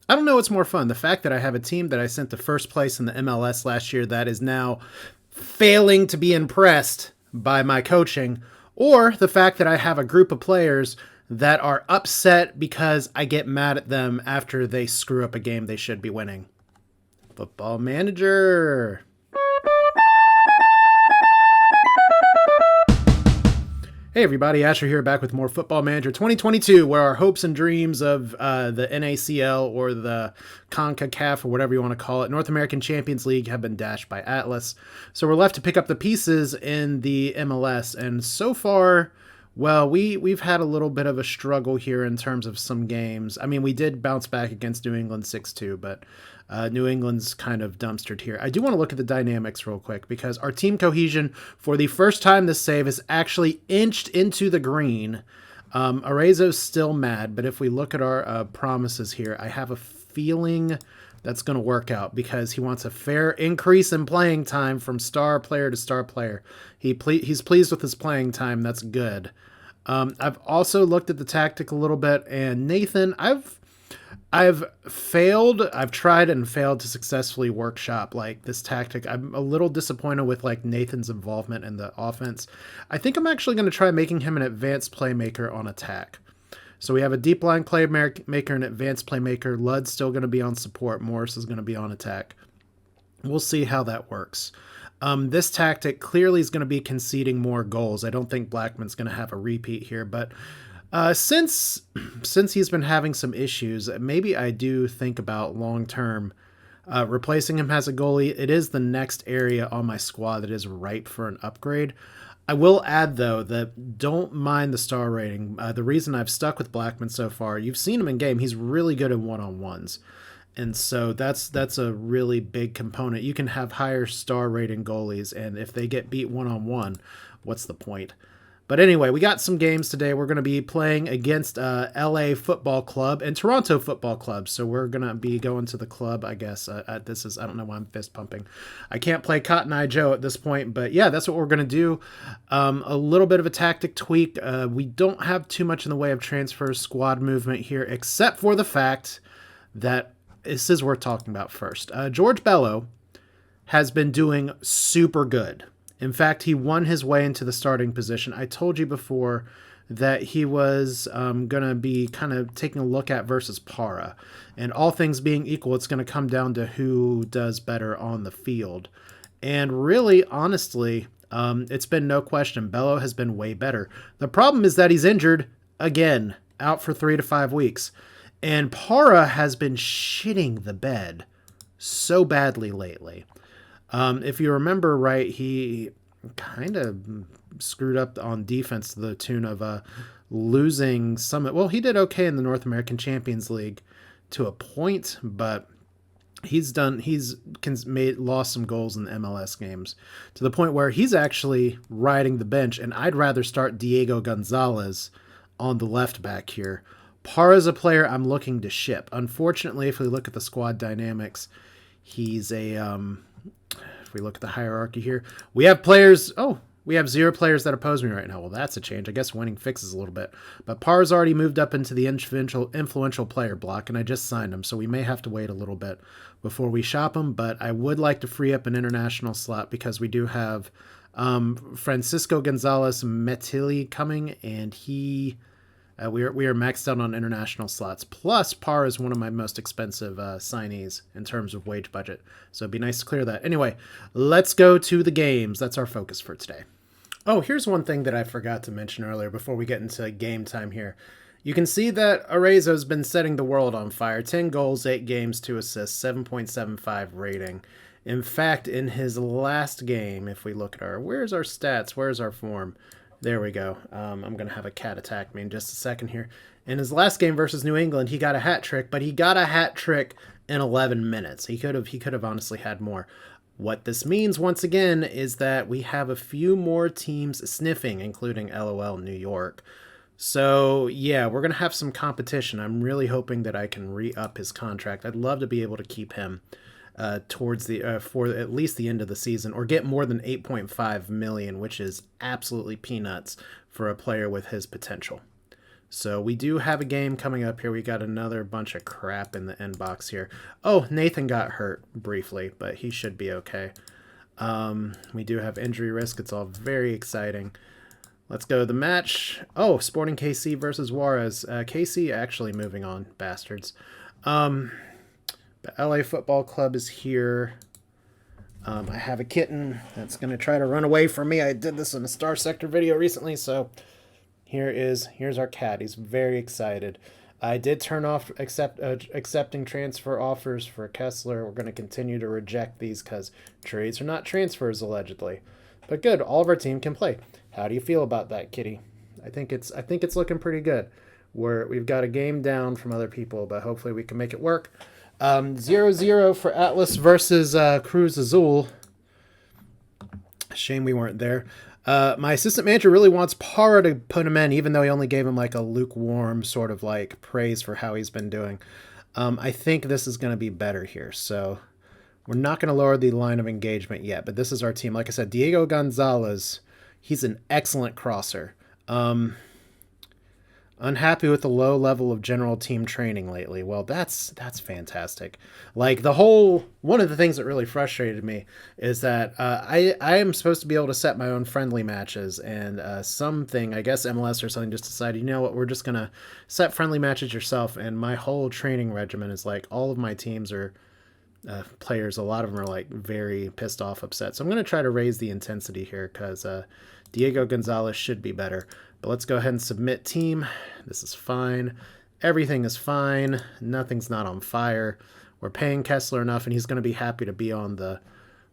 I don't know what's more fun. The fact that I have a team that I sent to first place in the MLS last year that is now failing to be impressed by my coaching, or the fact that I have a group of players that are upset because I get mad at them after they screw up a game they should be winning. Football Manager. Hey everybody, Asher here, back with more Football Manager 2022, where our hopes and dreams of the NACL or the CONCACAF or whatever you want to call it, North American Champions League, have been dashed by Atlas. So we're left to pick up the pieces in the MLS, and so far, well, we've had a little bit of a struggle here in terms of some games. I mean, we did bounce back against New England 6-2, but New England's kind of dumpstered here. I do want to look at the dynamics real quick because our team cohesion for the first time this save is actually inched into the green. Arezo's still mad, but if we look at our promises here, I have a feeling that's going to work out because he wants a fair increase in playing time from star player to star player. He's pleased with his playing time. That's good. I've also looked at the tactic a little bit, and Nathan, I've tried and failed to successfully workshop like this tactic. I'm a little disappointed with like Nathan's involvement in the offense. I think I'm actually going to try making him an advanced playmaker on attack. So we have a deep line playmaker and advanced playmaker. Ludd's still going to be on support. Morris is going to be on attack. We'll see how that works. This tactic clearly is going to be conceding more goals. I don't think Blackman's going to have a repeat here, but since he's been having some issues, maybe I do think about long term replacing him as a goalie. It is the next area on my squad that is ripe for an upgrade. I will add, though, that don't mind the star rating. The reason I've stuck with Blackman so far, you've seen him in game. He's really good in one-on-ones. And so that's a really big component. You can have higher star rating goalies, and if they get beat one-on-one, what's the point? But anyway, we got some games today. We're going to be playing against LA Football Club and Toronto Football Club. So we're going to be going to the club, I guess. I don't know why I'm fist pumping. I can't play Cotton Eye Joe at this point. But yeah, that's what we're going to do. A little bit of a tactic tweak. We don't have too much in the way of transfer squad movement here, except for the fact that this is worth talking about first. George Bello has been doing super good. In fact, he won his way into the starting position. I told you before that he was going to be kind of taking a look at versus Para. And all things being equal, it's going to come down to who does better on the field. And really, honestly, it's been no question. Bello has been way better. The problem is that he's injured again, out for 3 to 5 weeks. And Para has been shitting the bed so badly lately. If you remember right, he kind of screwed up on defense to the tune of losing some. Well, he did okay in the North American Champions League to a point, but he's lost some goals in the MLS games to the point where he's actually riding the bench, and I'd rather start Diego Gonzalez on the left back here. Para's a player I'm looking to ship. Unfortunately, if we look at the squad dynamics, he's a if we look at the hierarchy here, we have 0 players that oppose me right now. Well, that's a change. I guess winning fixes a little bit. But Par's already moved up into the influential player block, and I just signed him, so we may have to wait a little bit before we shop him. But I would like to free up an international slot because we do have Francisco Gonzalez Metilli coming, and we are maxed out on international slots. Plus, Par is one of my most expensive signees in terms of wage budget. So it'd be nice to clear that. Anyway, let's go to the games. That's our focus for today. Oh, here's one thing that I forgot to mention earlier before we get into game time here. You can see that Arezo's been setting the world on fire. 10 goals, 8 games, 2 assists, 7.75 rating. In fact, in his last game, if we look at where's our stats? Where's our form? There we go. I'm going to have a cat attack me in just a second here. In his last game versus New England, he got a hat trick, but he got a hat trick in 11 minutes. He could have honestly had more. What this means, once again, is that we have a few more teams sniffing, including LOL New York. So, yeah, we're going to have some competition. I'm really hoping that I can re-up his contract. I'd love to be able to keep him towards the for at least the end of the season, or get more than 8.5 million, which is absolutely peanuts for a player with his potential. So we do have a game coming up here. We got another bunch of crap in the inbox here. Oh, Nathan got hurt briefly, but he should be okay. We do have injury risk. It's all very exciting. Let's go to the match. Oh, Sporting KC versus Juarez. KC actually moving on, bastards. The LA Football Club is here. I have a kitten that's going to try to run away from me. I did this in a Star Sector video recently, so here's our cat. He's very excited. I did turn off accepting transfer offers for Kessler. We're going to continue to reject these because trades are not transfers, allegedly. But good, all of our team can play. How do you feel about that, kitty? I think it's looking pretty good. We've got a game down from other people, but hopefully we can make it work. 0-0 for Atlas versus Cruz Azul. Shame we weren't there. My assistant manager really wants Parra to put him in, even though he only gave him like a lukewarm sort of like praise for how he's been doing. I think this is going to be better here. So we're not going to lower the line of engagement yet, but this is our team. Like I said, Diego Gonzalez, he's an excellent crosser. Unhappy with the low level of general team training lately. Well, that's fantastic. Like one of the things that really frustrated me is that I am supposed to be able to set my own friendly matches, and something, I guess MLS or something, just decided, you know what, we're just gonna set friendly matches yourself. And my whole training regimen is like all of my teams are players. A lot of them are like very pissed off, upset. So I'm gonna try to raise the intensity here because Diego Gonzalez should be better. But let's go ahead and submit team. This is fine. Everything is fine. Nothing's not on fire. We're paying Kessler enough, and he's going to be happy to be on the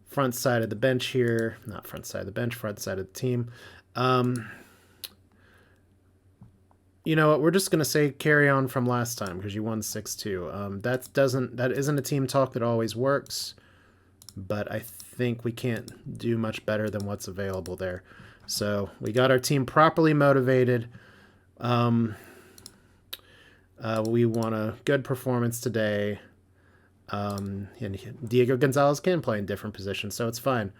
front side of the bench here. Not front side of the bench, front side of the team. You know what? We're just going to say carry on from last time because you won 6-2. That isn't a team talk that always works, but I think we can't do much better than what's available there. So we got our team properly motivated. We want a good performance today. And Diego Gonzalez can play in different positions, so it's fine.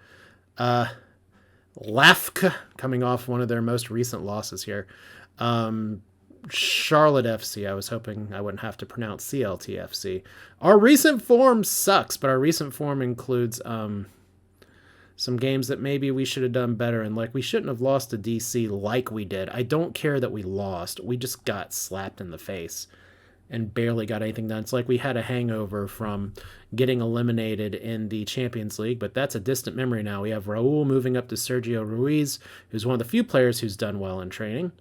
Lafka coming off one of their most recent losses here. Charlotte FC, I was hoping I wouldn't have to pronounce CLTFC. Our recent form sucks, but our recent form includes some games that maybe we should have done better, and like we shouldn't have lost to DC like we did. I don't care that we lost. We just got slapped in the face and barely got anything done. It's like we had a hangover from getting eliminated in the Champions League, but that's a distant memory now. We have Raul moving up to Sergio Ruiz, who's one of the few players who's done well in training.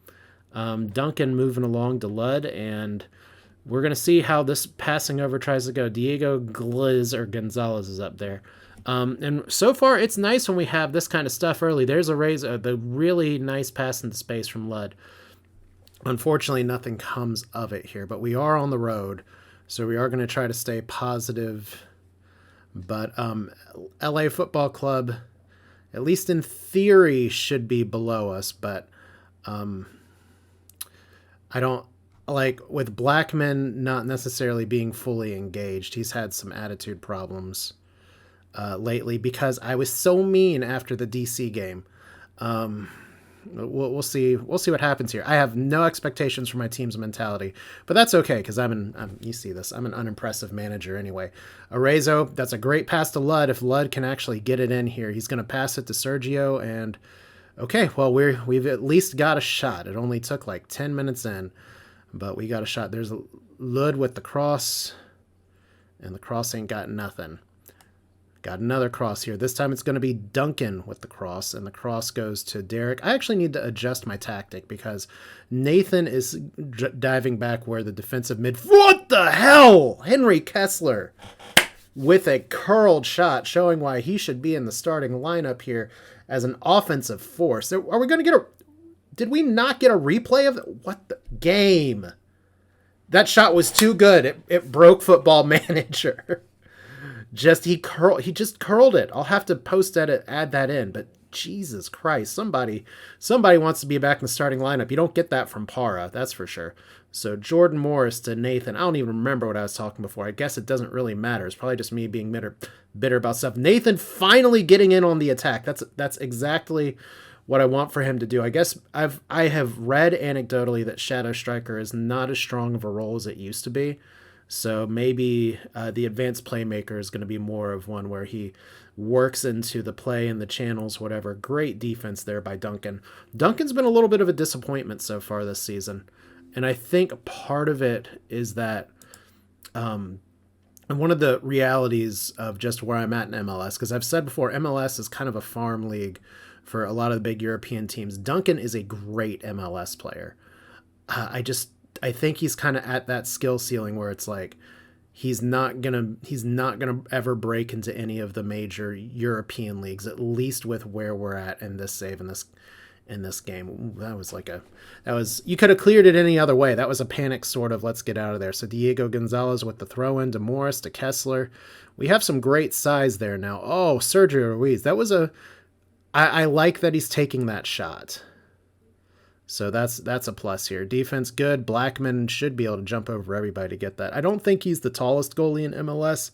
Duncan moving along to Lud, and we're going to see how this passing over tries to go. Diego Gonzalez is up there. And so far, it's nice when we have this kind of stuff early. There's the really nice pass into space from Lud. Unfortunately, nothing comes of it here, but we are on the road, so we are going to try to stay positive. But LA Football Club, at least in theory, should be below us, but I don't like with Blackman not necessarily being fully engaged. He's had some attitude problems lately because I was so mean after the DC game. We'll see what happens here. I have no expectations for my team's mentality, but that's okay because you see this. I'm an unimpressive manager anyway. Arezzo, that's a great pass to Lud. If Lud can actually get it in here, he's going to pass it to Sergio. And okay, well we've at least got a shot. It only took like 10 minutes in, but we got a shot. There's Lud with the cross, and the cross ain't got nothing. Got another cross here. This time it's going to be Duncan with the cross, and the cross goes to Derek. I actually need to adjust my tactic because Nathan is diving back where the defensive mid... What the hell? Henry Kessler with a curled shot, showing why he should be in the starting lineup here as an offensive force. Are we going to get a... Did we not get a replay of it? What the... Game. That shot was too good. It broke Football Manager. He just curled it. I'll have to post edit, add that in. But Jesus Christ, somebody wants to be back in the starting lineup. You don't get that from Parra, that's for sure. So Jordan Morris to Nathan. I don't even remember what I was talking before. I guess it doesn't really matter. It's probably just me being bitter about stuff. Nathan finally getting in on the attack. That's exactly what I want for him to do. I guess I have read anecdotally that Shadow Striker is not as strong of a role as it used to be. So maybe the advanced playmaker is going to be more of one where he works into the play and the channels, whatever. Great defense there by Duncan. Duncan's been a little bit of a disappointment so far this season. And I think part of it is that and one of the realities of just where I'm at in MLS, because I've said before, MLS is kind of a farm league for a lot of the big European teams. Duncan is a great MLS player. I think he's kind of at that skill ceiling where it's like he's not gonna ever break into any of the major European leagues, at least with where we're at in this save in this game. Ooh, you could have cleared it any other way. That was a panic sort of let's get out of there. So Diego Gonzalez with the throw in to Morris to Kessler. We have some great size there now. Oh, Sergio Ruiz. That was I like that he's taking that shot. So that's a plus here. Defense good. Blackman should be able to jump over everybody to get that. I don't think he's the tallest goalie in MLS,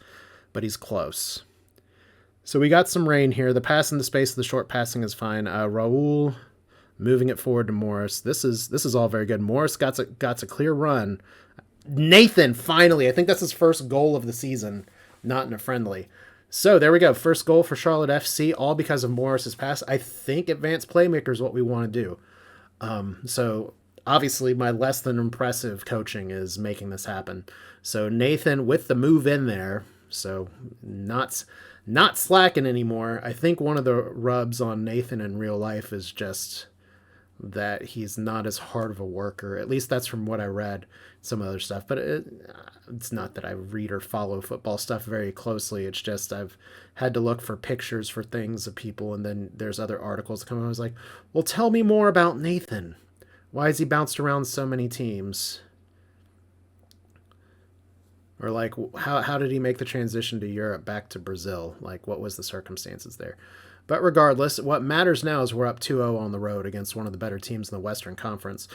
but he's close. So we got some rain here. The pass in the space of the short passing is fine. Raul moving it forward to Morris. This is all very good. Morris got a clear run. Nathan finally. I think that's his first goal of the season, not in a friendly. So there we go. First goal for Charlotte FC, all because of Morris's pass. I think advanced playmaker is what we want to do. So obviously my less than impressive coaching is making this happen. So Nathan with the move in there. So not slacking anymore. I think one of the rubs on Nathan in real life is just that he's not as hard of a worker. At least that's from what I read, some other stuff. But it's not that I read or follow football stuff very closely. It's just I've had to look for pictures for things of people, and then there's other articles that come out. I was like, well, tell me more about Nathan. Why has he bounced around so many teams? Or like, how did he make the transition to Europe back to Brazil? Like, what was the circumstances there? But regardless, what matters now is we're up 2-0 on the road against one of the better teams in the Western Conference.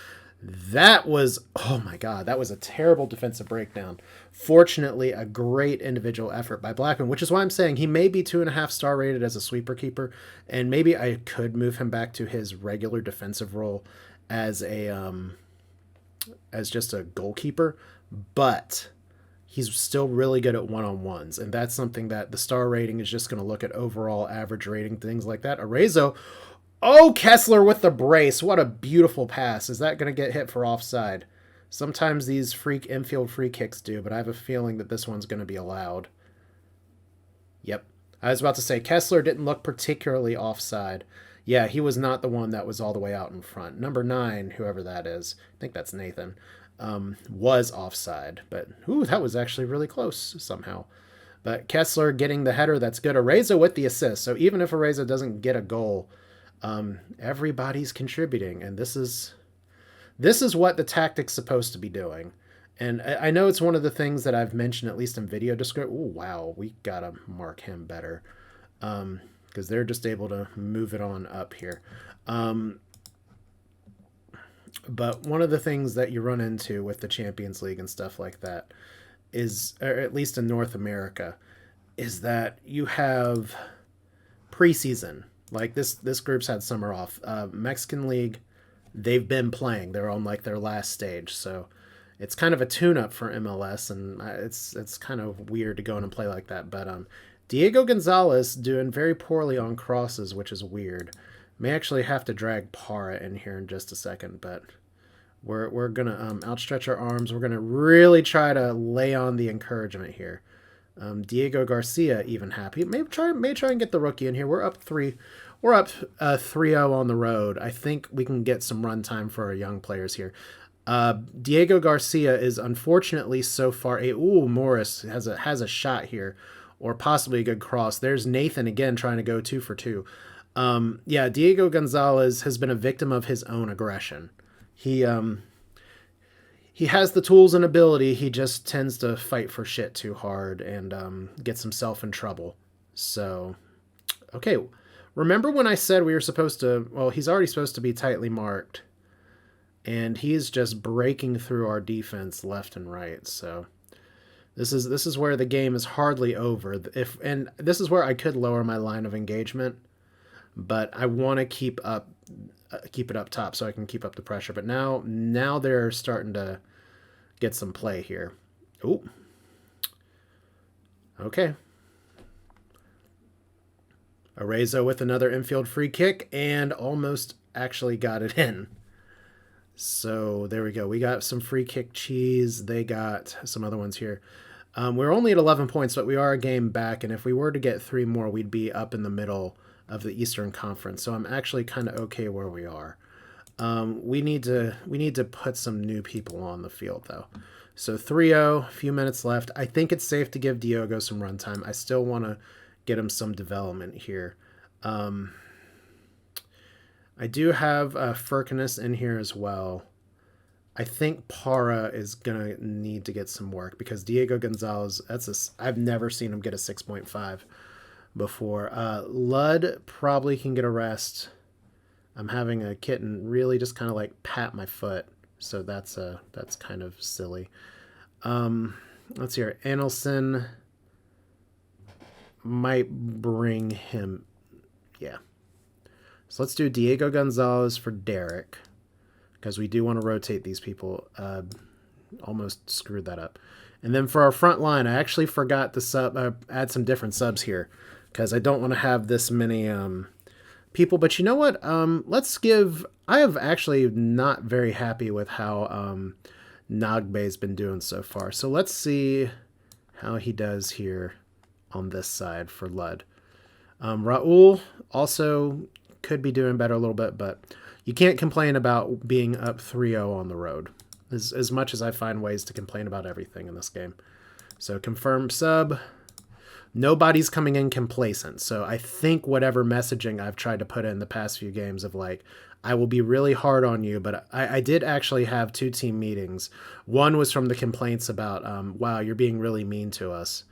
That was, oh my God, that was a terrible defensive breakdown. Fortunately, a great individual effort by Blackman, which is why I'm saying he may be 2.5 star rated as a sweeper keeper, and maybe I could move him back to his regular defensive role as just a goalkeeper, but he's still really good at one-on-ones, and that's something that the star rating is just going to look at overall average rating, things like that. Arezzo, oh, Kessler with the brace. What a beautiful pass. Is that going to get hit for offside? Sometimes these infield free kicks do, but I have a feeling that this one's going to be allowed. Yep. I was about to say, Kessler didn't look particularly offside. Yeah, he was not the one that was all the way out in front. Number 9, whoever that is, I think that's Nathan, was offside. But, ooh, that was actually really close somehow. But Kessler getting the header, that's good. Arezzo with the assist. So even if Arezzo doesn't get a goal, everybody's contributing. And this is what the tactic's supposed to be doing. And I know it's one of the things that I've mentioned, at least in video description. Oh, wow, we got to mark him better. Because they're just able to move it on up here. But one of the things that you run into with the Champions League and stuff like that is, or at least in North America, is that you have preseason. Like this group's had summer off. Mexican League, they've been playing. They're on like their last stage. So it's kind of a tune-up for MLS, and it's kind of weird to go in and play like that. But Diego Gonzalez doing very poorly on crosses, which is weird. May actually have to drag Para in here in just a second, but we're gonna outstretch our arms. We're gonna really try to lay on the encouragement here. Diego Garcia even happy. May try and get the rookie in here. We're up 3-0 on the road. I think we can get some run time for our young players here. Diego Garcia is unfortunately so far Morris has a shot here, or possibly a good cross. There's Nathan again trying to go 2 for 2. Yeah, Diego Gonzalez has been a victim of his own aggression. He has the tools and ability. He just tends to fight for shit too hard and gets himself in trouble. So, okay. Remember when I said we were supposed to... Well, he's already supposed to be tightly marked. And he's just breaking through our defense left and right. So, this is where the game is hardly over. And this is where I could lower my line of engagement. But I want to keep up keep it up top so I can keep up the pressure. But now they're starting to get some play here. Oh, okay. Arezzo with another infield free kick and almost actually got it in. So there we go. We got some free kick cheese. They got some other ones here. We're only at 11 points, but we are a game back. And if we were to get 3 more, we'd be up in the middle of the Eastern Conference. So I'm actually kind of okay where we are. We need to put some new people on the field, though. So 3-0, a few minutes left. I think it's safe to give Diogo some runtime. I still want to get him some development here. I do have Firkinus in here as well. I think Para is going to need to get some work because Diego Gonzalez, I've never seen him get a 6.5 before. Ludd probably can get a rest. I'm having a kitten really just kind of like pat my foot. So that's kind of silly. Let's hear. Anelson might bring him. Yeah. So let's do Diego Gonzalez for Derek because we do want to rotate these people. Almost screwed that up. And then for our front line, I actually forgot to add some different subs here because I don't want to have this many people. But you know what? I have actually not very happy with how Nagbe's been doing so far. So let's see how he does here on this side for Ludd. Raul also could be doing better a little bit, but you can't complain about being up 3-0 on the road as much as I find ways to complain about everything in this game. So confirm sub. Nobody's coming in complacent. So I think whatever messaging I've tried to put in the past few games of like, I will be really hard on you, but I did actually have 2 team meetings. One was from the complaints about, wow, you're being really mean to us.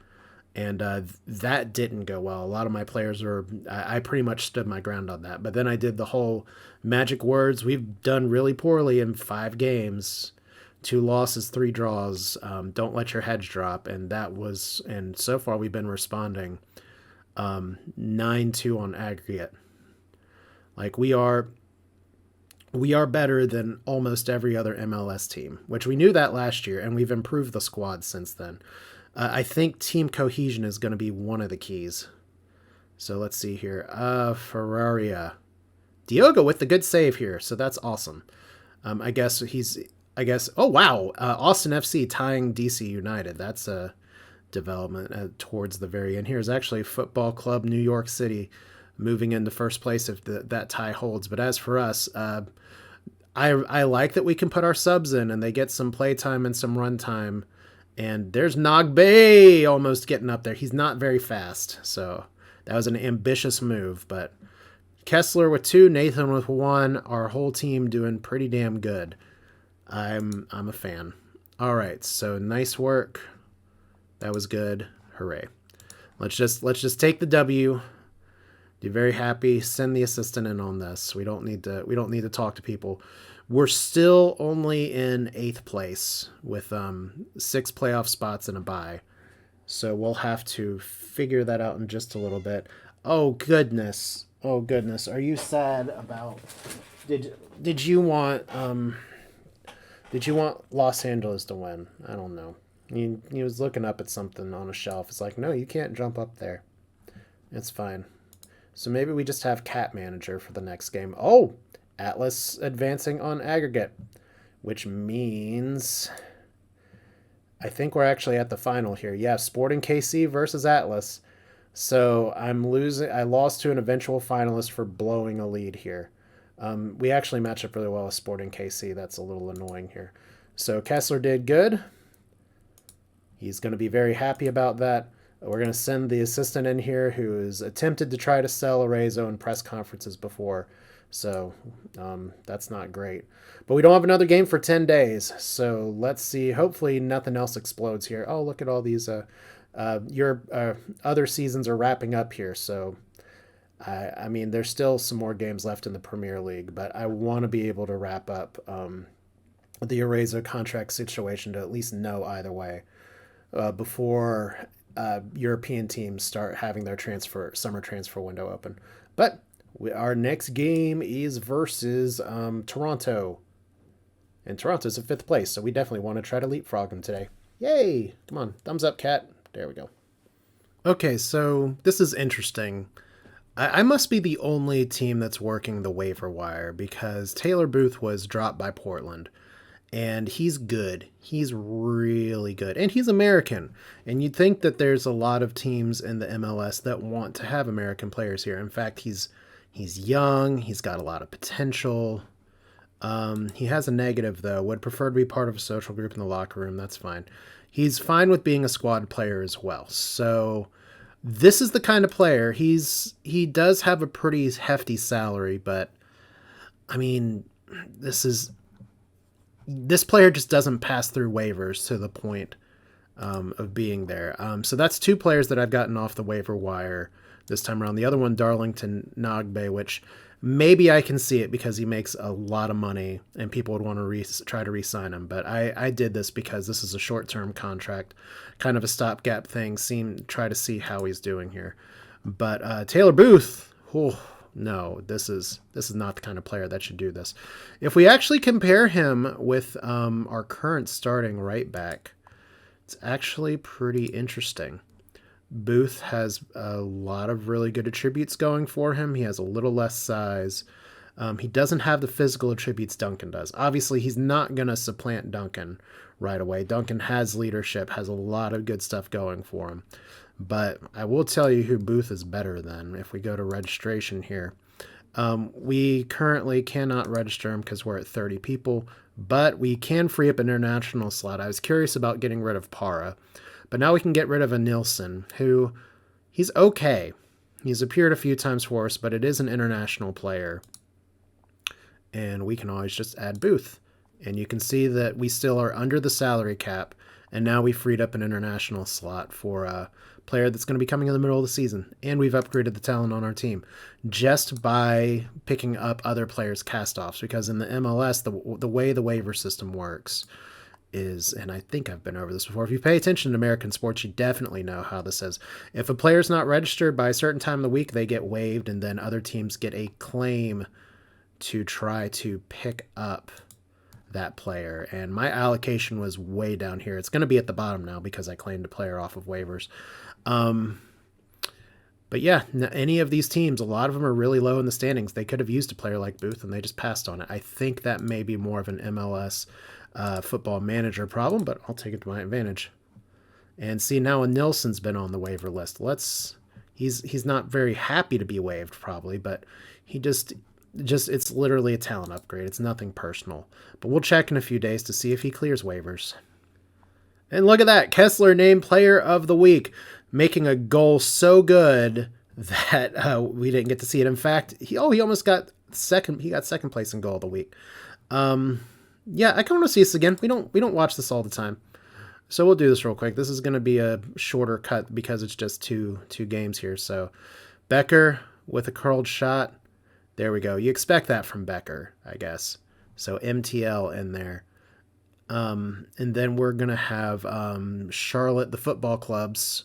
And that didn't go well. A lot of my players I pretty much stood my ground on that. But then I did the whole magic words. We've done really poorly in 5 games, 2 losses, 3 draws. Don't let your heads drop. And so far we've been responding 9-2 on aggregate. Like we are better than almost every other MLS team, which we knew that last year, and we've improved the squad since then. I think team cohesion is going to be one of the keys. So let's see here. Ferraria. Diogo with the good save here, so that's awesome. I guess, oh wow, Austin FC tying DC United. That's a development towards the very end. Here's actually Football Club New York City moving into first place if that tie holds. But as for us, I like that we can put our subs in and they get some play time and some run time. And there's Nagbe almost getting up there. He's not very fast, so that was an ambitious move. But Kessler with 2, Nathan with 1, our whole team doing pretty damn good. I'm a fan. All right, so nice work. That was good. Hooray! Let's just take the W. Be very happy. Send the assistant in on this. We don't need to talk to people. We're still only in 8th place with 6 playoff spots and a bye. So we'll have to figure that out in just a little bit. Oh goodness. Are you sad about did you want Los Angeles to win? I don't know. He was looking up at something on a shelf. It's like, no, you can't jump up there. It's fine. So maybe we just have Cat Manager for the next game. Oh, Atlas advancing on aggregate, which means I think we're actually at the final here. Yeah, Sporting KC versus Atlas. So I lost to an eventual finalist for blowing a lead here. We actually match up really well with Sporting KC. That's a little annoying here. So Kessler did good. He's going to be very happy about that. We're going to send the assistant in here who's attempted to try to sell Arezzo in press conferences before. So that's not great. But we don't have another game for 10 days. So let's see. Hopefully nothing else explodes here. Oh, look at all these. Your other seasons are wrapping up here. So, I mean, there's still some more games left in the Premier League. But I want to be able to wrap up the Arezzo contract situation to at least know either way before European teams start having their summer transfer window open. But Our next game is versus Toronto. And Toronto's in 5th place, so we definitely want to try to leapfrog them today. Yay! Come on, thumbs up, cat. There we go. Okay, so this is interesting. I must be the only team that's working the waiver wire because Taylor Booth was dropped by Portland. And he's good. He's really good. And he's American. And you'd think that there's a lot of teams in the MLS that want to have American players here. In fact, he's young. He's got a lot of potential. He has a negative, though. Would prefer to be part of a social group in the locker room. That's fine. He's fine with being a squad player as well. So this is the kind of player. He does have a pretty hefty salary, but I mean, this player just doesn't pass through waivers to the point of being there. So that's 2 players that I've gotten off the waiver wire this time around. The other one, Darlington Nagbe, which maybe I can see it because he makes a lot of money and people would want to try to re-sign him. But I did this because this is a short-term contract, kind of a stopgap thing. Try to see how he's doing here. But Taylor Booth, no, this is not the kind of player that should do this. If we actually compare him with our current starting right back, it's actually pretty interesting. Booth has a lot of really good attributes going for him. He has a little less size. He doesn't have the physical attributes Duncan does. Obviously, he's not going to supplant Duncan right away. Duncan has leadership, has a lot of good stuff going for him. But I will tell you who Booth is better than if we go to registration here. We currently cannot register him because we're at 30 people, but we can free up an international slot. I was curious about getting rid of Para, but now we can get rid of a Nilsson, who he's okay. He's appeared a few times for us, but it is an international player. And we can always just add Booth. And you can see that we still are under the salary cap, and now we freed up an international slot for a player that's going to be coming in the middle of the season. And we've upgraded the talent on our team just by picking up other players' cast-offs. Because in the MLS, the way the waiver system works is, and I think I've been over this before, if you pay attention to American sports, you definitely know how this is. If a player's not registered by a certain time of the week, they get waived, and then other teams get a claim to try to pick up that player. And my allocation was way down here. It's going to be at the bottom now because I claimed a player off of waivers. But yeah, any of these teams, a lot of them are really low in the standings. They could have used a player like Booth and they just passed on it. I think that may be more of an MLS football manager problem, but I'll take it to my advantage. And see, now a Nilsson's been on the waiver list. He's not very happy to be waived probably, but he just it's literally a talent upgrade. It's nothing personal. But we'll check in a few days to see if he clears waivers. And look at that, Kessler named Player of the Week, making a goal so good that we didn't get to see it. In fact, he almost got second. He got second place in Goal of the Week. Yeah, I kind of want to see this again. We don't watch this all the time, so we'll do this real quick. This is going to be a shorter cut because it's just two games here. So Becker with a curled shot. There we go. You expect that from Becker, I guess. So MTL in there. And then we're going to have Charlotte, the football clubs,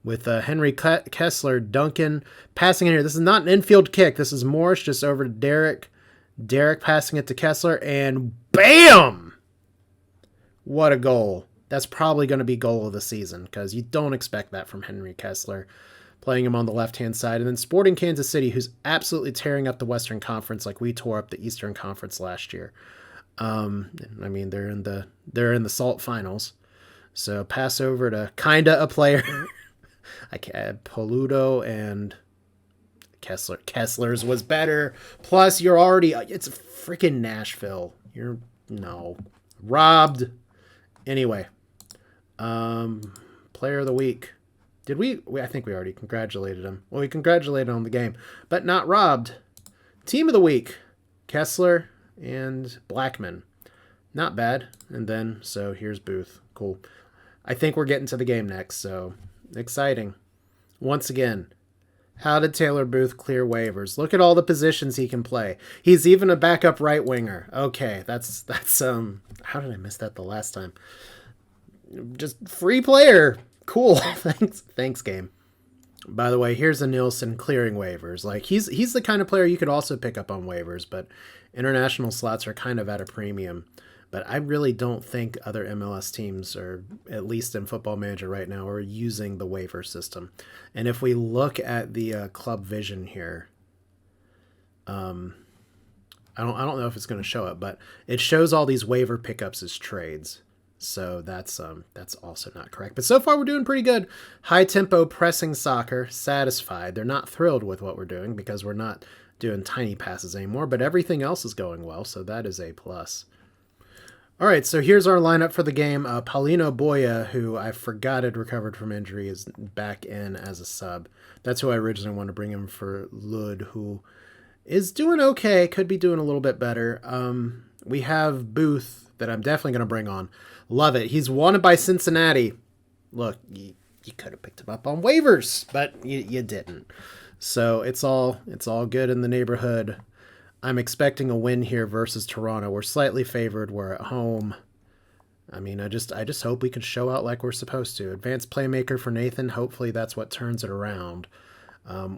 with Henry Kessler, Duncan passing in here. This is not an infield kick. This is Morris just over to Derek. Derek passing it to Kessler, and BAM! What a goal. That's probably going to be goal of the season because you don't expect that from Henry Kessler, playing him on the left-hand side. And then Sporting Kansas City, who's absolutely tearing up the Western Conference like we tore up the Eastern Conference last year. I mean, they're in the Salt Finals. So pass over to kinda a player. I can add Poluto and Kessler. Kessler's was better. Plus, it's freaking Nashville. Robbed. Anyway, Player of the Week. Did we? I think we already congratulated him. Well, we congratulated him on the game, but not robbed. Team of the Week, Kessler and Blackman. Not bad. And then, so here's Booth. Cool. I think we're getting to the game next, so exciting. Once again, how did Taylor Booth clear waivers? Look at all the positions he can play. He's even a backup right winger. Okay, that's how did I miss that the last time? Just free player. Cool. Thanks game. By the way, here's a Nielsen clearing waivers. Like he's the kind of player you could also pick up on waivers, but international slots are kind of at a premium. But I really don't think other MLS teams, or at least in Football Manager right now, are using the waiver system. And if we look at the club vision here, I don't know if it's going to show it, but it shows all these waiver pickups as trades. So that's also not correct. But so far we're doing pretty good. High tempo pressing soccer, satisfied. They're not thrilled with what we're doing because we're not doing tiny passes anymore, but everything else is going well, so that is a plus. All right, so here's our lineup for the game. Paulino Boya, who I forgot had recovered from injury, is back in as a sub. That's who I originally wanted to bring him for Lud, who is doing okay, could be doing a little bit better. We have Booth that I'm definitely going to bring on. Love it. He's wanted by Cincinnati. Look, you could have picked him up on waivers, but you didn't. So it's all good in the neighborhood. I'm expecting a win here versus Toronto. We're slightly favored. We're at home. I mean, I just hope we can show out like we're supposed to. Advanced playmaker for Nathan. Hopefully that's what turns it around.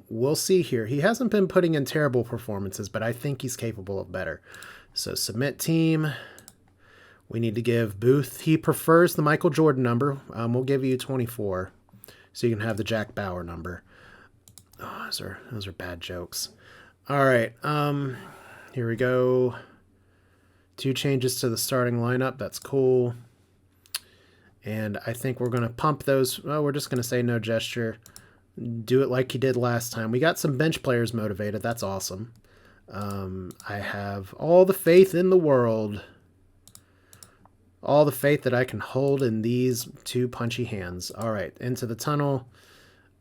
We'll see here. He hasn't been putting in terrible performances, but I think he's capable of better. So submit team. We need to give Booth. He prefers the Michael Jordan number. We'll give you 24, so you can have the Jack Bauer number. Oh, those are bad jokes. All right. Here we go. 2 changes to the starting lineup. That's cool. And I think we're going to pump those. Well, we're just going to say no gesture. Do it like you did last time. We got some bench players motivated. That's awesome. I have all the faith in the world. All the faith that I can hold in these 2 punchy hands. All right, into the tunnel.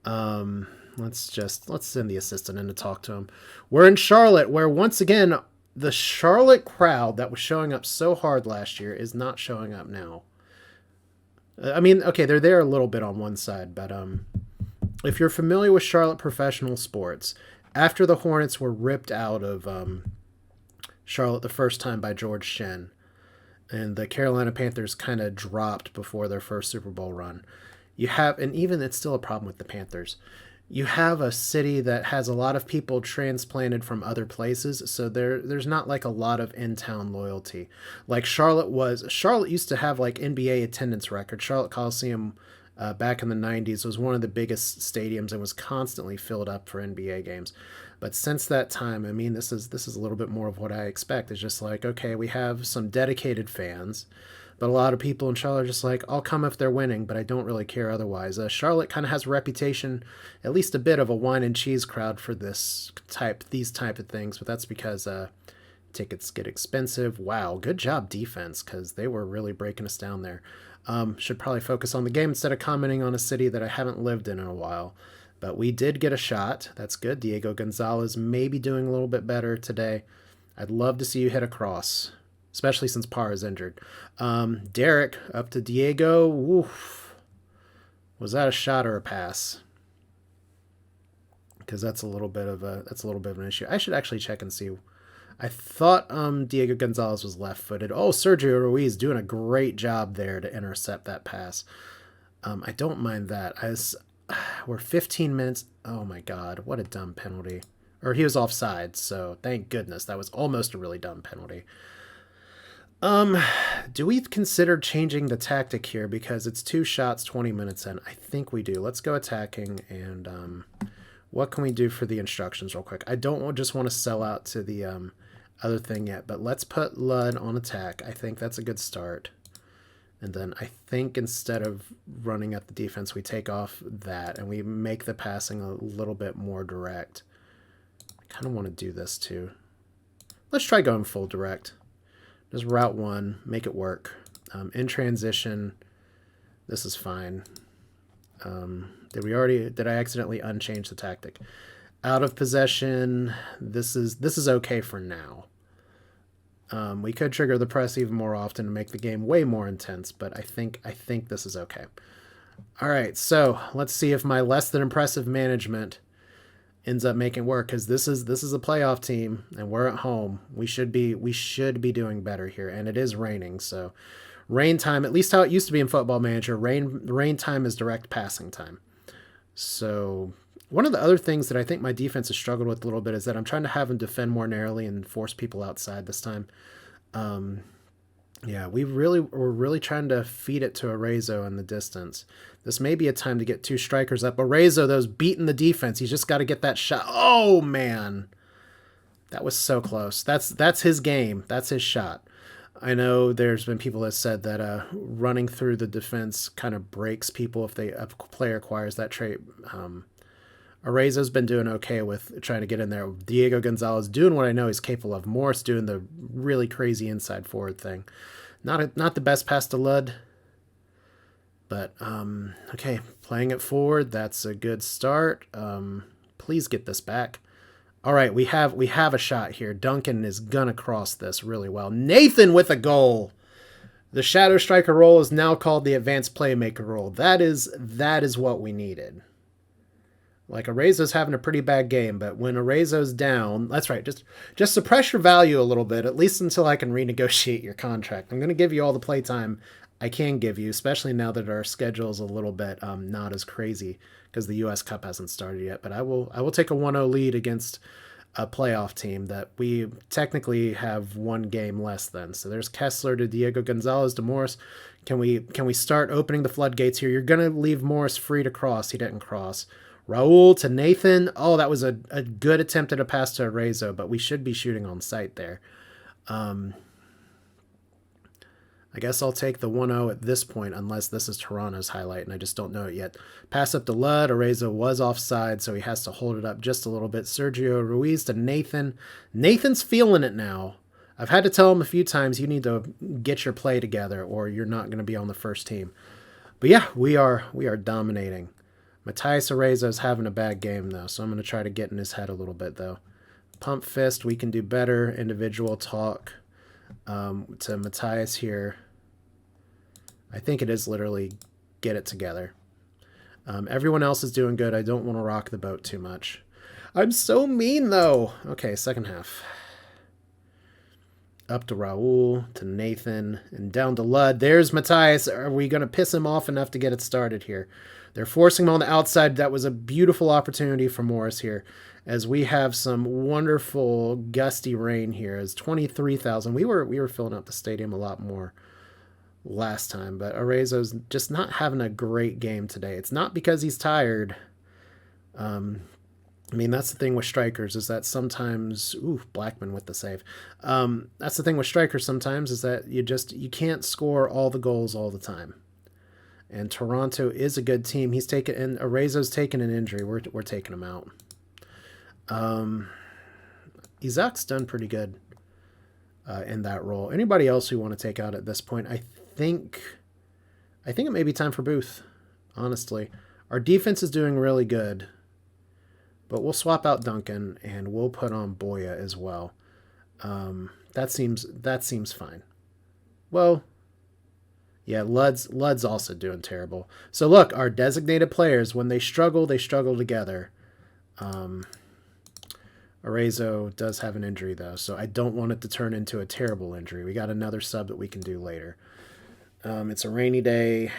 Let's send the assistant in to talk to him. We're in Charlotte, where once again, the Charlotte crowd that was showing up so hard last year is not showing up now. I mean, okay, they're there a little bit on one side, but if you're familiar with Charlotte professional sports, after the Hornets were ripped out of Charlotte the first time by George Shen, and the Carolina Panthers kind of dropped before their first Super Bowl run, you have, and even it's still a problem with the Panthers, you have a city that has a lot of people transplanted from other places, so there's not like a lot of in-town loyalty. Like Charlotte used to have like NBA attendance record. Charlotte Coliseum back in the 90s was one of the biggest stadiums and was constantly filled up for NBA games. But since that time, I mean, this is a little bit more of what I expect. It's just like, okay, we have some dedicated fans, but a lot of people in Charlotte are just like, I'll come if they're winning, but I don't really care otherwise. Charlotte kind of has a reputation, at least a bit of a wine and cheese crowd for these type of things, but that's because tickets get expensive. Wow, good job defense, because they were really breaking us down there. Should probably focus on the game instead of commenting on a city that I haven't lived in a while. But we did get a shot. That's good. Diego Gonzalez may be doing a little bit better today. I'd love to see you hit a cross, especially since Parr is injured. Derek up to Diego. Oof. Was that a shot or a pass? Because that's a little bit of an issue. I should actually check and see. I thought Diego Gonzalez was left-footed. Oh, Sergio Ruiz doing a great job there to intercept that pass. I don't mind that. We're 15 minutes. Oh my God, what a dumb penalty. Or he was offside, so thank goodness. That was almost a really dumb penalty. Do we consider changing the tactic here? Because it's 2 shots, 20 minutes in. I think we do. Let's go attacking, and what can we do for the instructions real quick? I don't just want to sell out to the other thing yet, but let's put Lud on attack. I think that's a good start. And then I think instead of running at the defense, we take off that and we make the passing a little bit more direct. I kind of want to do this too. Let's try going full direct. Just route 1, make it work. In transition, this is fine. Did I accidentally unchange the tactic? Out of possession, this is okay for now. We could trigger the press even more often to make the game way more intense, but I think this is okay. All right, so let's see if my less than impressive management ends up making work, because this is a playoff team and we're at home. We should be doing better here, and it is raining, so rain time, at least how it used to be in Football Manager, rain time is direct passing time. So One of the other things that I think my defense has struggled with a little bit is that I'm trying to have them defend more narrowly and force people outside this time. Yeah, we're really trying to feed it to Arezzo in the distance. This may be a time to get two strikers up. Arezzo, those beating the defense. He's just got to get that shot. Oh man, that was so close. That's his game. That's his shot. I know there's been people that said that running through the defense kind of breaks people if a player acquires that trait. Arezzo's been doing okay with trying to get in there. Diego Gonzalez doing what I know he's capable of. Morris doing the really crazy inside forward thing. Not the best pass to Lud, but okay, playing it forward. That's a good start. Please get this back. All right, we have a shot here. Duncan is gonna cross this really well. Nathan with a goal. The shadow striker role is now called the advanced playmaker role. That is what we needed. Like, Arezzo's having a pretty bad game, but when Arezzo's down, that's right, just suppress your value a little bit, at least until I can renegotiate your contract. I'm going to give you all the playtime I can give you, especially now that our schedule is a little bit not as crazy because the U.S. Cup hasn't started yet. But I will take a 1-0 lead against a playoff team that we technically have one game less than. So there's Kessler to Diego Gonzalez to Morris. Can we start opening the floodgates here? You're going to leave Morris free to cross. He didn't cross. Raul to Nathan. Oh, that was a good attempt at a pass to Arezzo, but we should be shooting on sight there. I guess I'll take the 1-0 at this point, unless this is Toronto's highlight, and I just don't know it yet. Pass up to Lud. Arezzo was offside, so he has to hold it up just a little bit. Sergio Ruiz to Nathan. Nathan's feeling it now. I've had to tell him a few times, you need to get your play together, or you're not going to be on the first team. But yeah, we are dominating. Matthias Arezzo's having a bad game, though, so I'm going to try to get in his head a little bit, though. Pump fist, we can do better. Individual talk to Matthias here. I think it is literally get it together. Everyone else is doing good. I don't want to rock the boat too much. I'm so mean, though. Okay, second half. Up to Raul, to Nathan, and down to Lud. There's Matthias. Are we going to piss him off enough to get it started here? They're forcing him on the outside. That was a beautiful opportunity for Morris here, as we have some wonderful gusty rain here. As 23,000, we were filling up the stadium a lot more last time, but Arezzo's just not having a great game today. It's not because he's tired. I mean, that's the thing with strikers, is that sometimes, Blackman with the save. That's the thing with strikers sometimes, is that you can't score all the goals all the time. And Toronto is a good team. And Arezzo's taken an injury. We're taking him out. Isaac's done pretty good in that role. Anybody else we want to take out at this point? I think it may be time for Booth, honestly. Our defense is doing really good. But we'll swap out Duncan and we'll put on Boya as well. That seems fine. Well, yeah, Lud's also doing terrible. So look, our designated players, when they struggle together. Arezzo does have an injury though, so I don't want it to turn into a terrible injury. We got another sub that we can do later. It's a rainy day.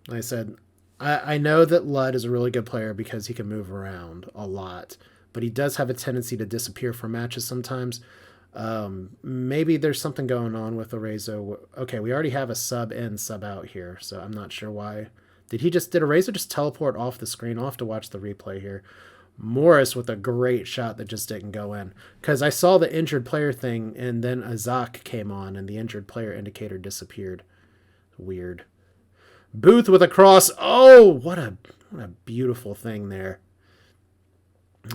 Like I said, I know that Lud is a really good player because he can move around a lot, but he does have a tendency to disappear for matches sometimes. Maybe there's something going on with Arezzo. Okay, we already have a sub in, sub out here, so I'm not sure why. Did Arezzo just teleport off the screen? I'll have to watch the replay here. Morris with a great shot that just didn't go in. Because I saw the injured player thing, and then Isaac came on, and the injured player indicator disappeared. Weird. Booth with a cross. Oh, what a beautiful thing there.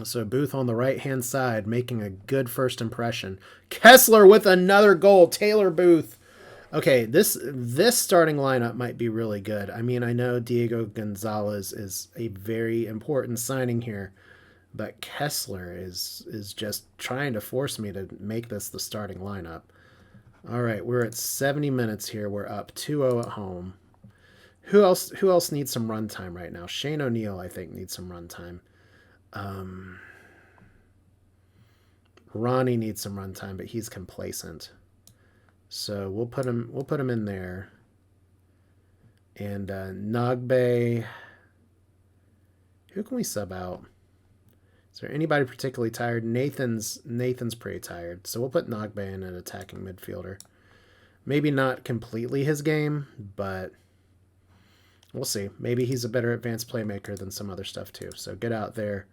So Booth on the right-hand side, making a good first impression. Kessler with another goal. Taylor Booth. Okay, this starting lineup might be really good. I mean, I know Diego Gonzalez is a very important signing here, but Kessler is just trying to force me to make this the starting lineup. All right, we're at 70 minutes here. We're up 2-0 at home. Who else needs some runtime right now? Shane O'Neill, I think, needs some runtime. Ronnie needs some runtime, but he's complacent. So we'll put him in there. And Nagbe, Who can we sub out? Is there anybody particularly tired? Nathan's pretty tired, so we'll put Nagbe in an attacking midfielder. Maybe not completely his game, but we'll see. Maybe he's a better advanced playmaker than some other stuff too. So get out there,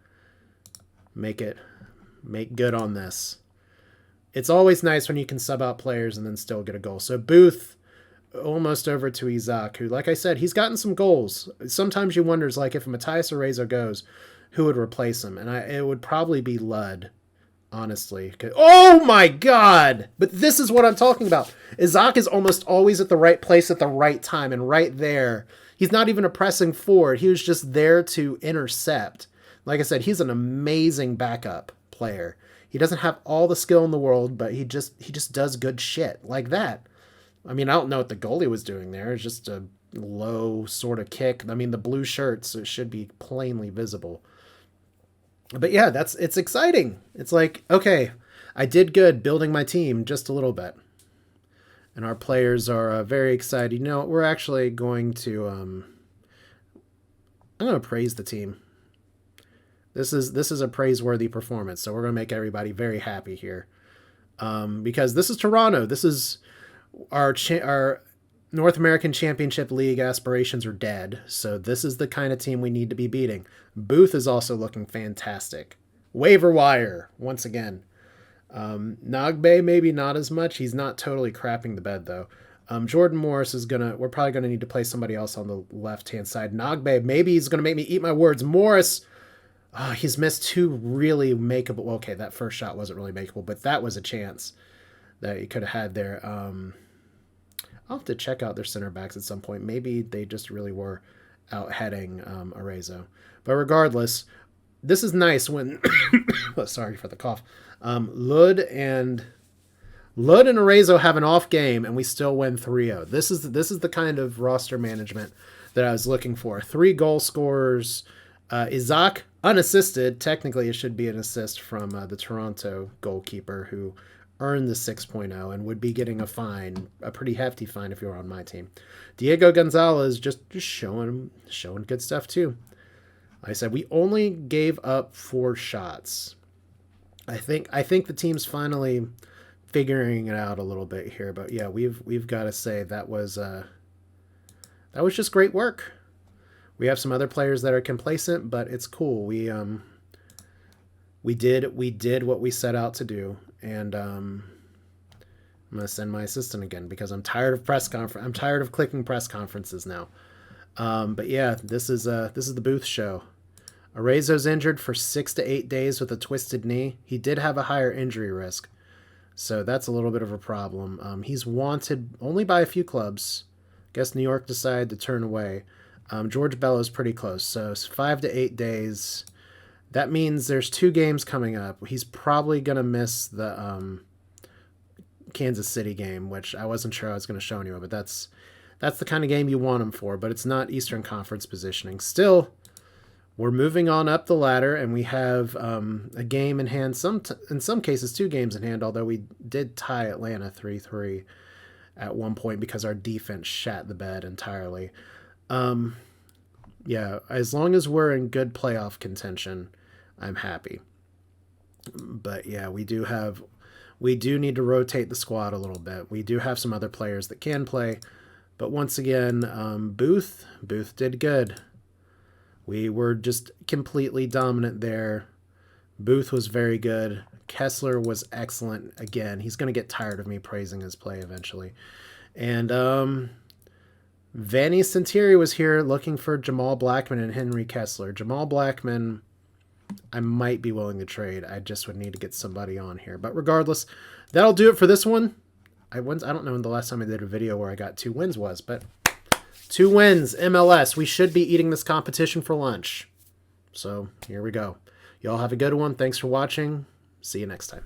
make good on this. It's always nice when you can sub out players and then still get a goal. So Booth almost over to Isaac, who, like I said, he's gotten some goals. Sometimes you wonder, like, if Matthias Arezzo goes, who would replace him? And it would probably be Ludd, honestly. Oh my God! But this is what I'm talking about. Isaac is almost always at the right place at the right time, and right there. He's not even a pressing forward. He was just there to intercept. Like I said, he's an amazing backup player. He doesn't have all the skill in the world, but he just does good shit like that. I mean, I don't know what the goalie was doing there. It's just a low sort of kick. I mean, the blue shirts, it should be plainly visible. But yeah, it's exciting. It's like, okay, I did good building my team just a little bit. And our players are very excited. You know, we're actually going to, I'm going to praise the team. This is a praiseworthy performance. So we're going to make everybody very happy here. Because this is Toronto. This is our North American Championship League aspirations are dead. So this is the kind of team we need to be beating. Booth is also looking fantastic. Waiver wire, once again. Nagbe, maybe not as much. He's not totally crapping the bed, though. Jordan Morris is we're probably going to need to play somebody else on the left-hand side. Nagbe, maybe he's going to make me eat my words. Morris, he's missed two really makeable. Well, okay, that first shot wasn't really makeable, but that was a chance that he could have had there. I'll have to check out their center backs at some point. Maybe they just really were out heading Arezzo. But regardless, this is nice when oh, sorry for the cough. Ludd and Arezzo have an off game and we still win 3-0. This is the kind of roster management that I was looking for. 3 goal scorers. Isaac unassisted. Technically it should be an assist from the Toronto goalkeeper who earned the 6.0 and would be getting a fine, a pretty hefty fine if you were on my team. Diego Gonzalez just showing good stuff too. Like I said, we only gave up 4 shots. I think the team's finally figuring it out a little bit here, but yeah, we've got to say that was just great work. We have some other players that are complacent, but it's cool. We did what we set out to do, and I'm gonna send my assistant again because I'm tired of I'm tired of clicking press conferences now. But yeah, this is the Booth show. Arezzo's injured for 6 to 8 days with a twisted knee. He did have a higher injury risk, so that's a little bit of a problem. He's wanted only by a few clubs. I guess New York decided to turn away. George Bello's pretty close, so it's 5 to 8 days. That means there's 2 games coming up. He's probably going to miss the Kansas City game, which I wasn't sure I was going to show anyone, but that's the kind of game you want him for, but it's not Eastern Conference positioning. Still, we're moving on up the ladder, and we have a game in hand, in some cases 2 games in hand, although we did tie Atlanta 3-3 at one point because our defense shat the bed entirely. Yeah, as long as we're in good playoff contention, I'm happy. But yeah, we do need to rotate the squad a little bit. We do have some other players that can play, but once again, Booth did good. We were just completely dominant there. Booth was very good. Kessler was excellent. Again, he's going to get tired of me praising his play eventually. And Vanny Santeri was here looking for Jamal Blackman and Henry Kessler. Jamal Blackman, I might be willing to trade. I just would need to get somebody on here. But regardless, that'll do it for this one. I don't know when the last time I did a video where I got 2 wins was, but 2 wins, MLS. We should be eating this competition for lunch. So here we go. Y'all have a good one. Thanks for watching. See you next time.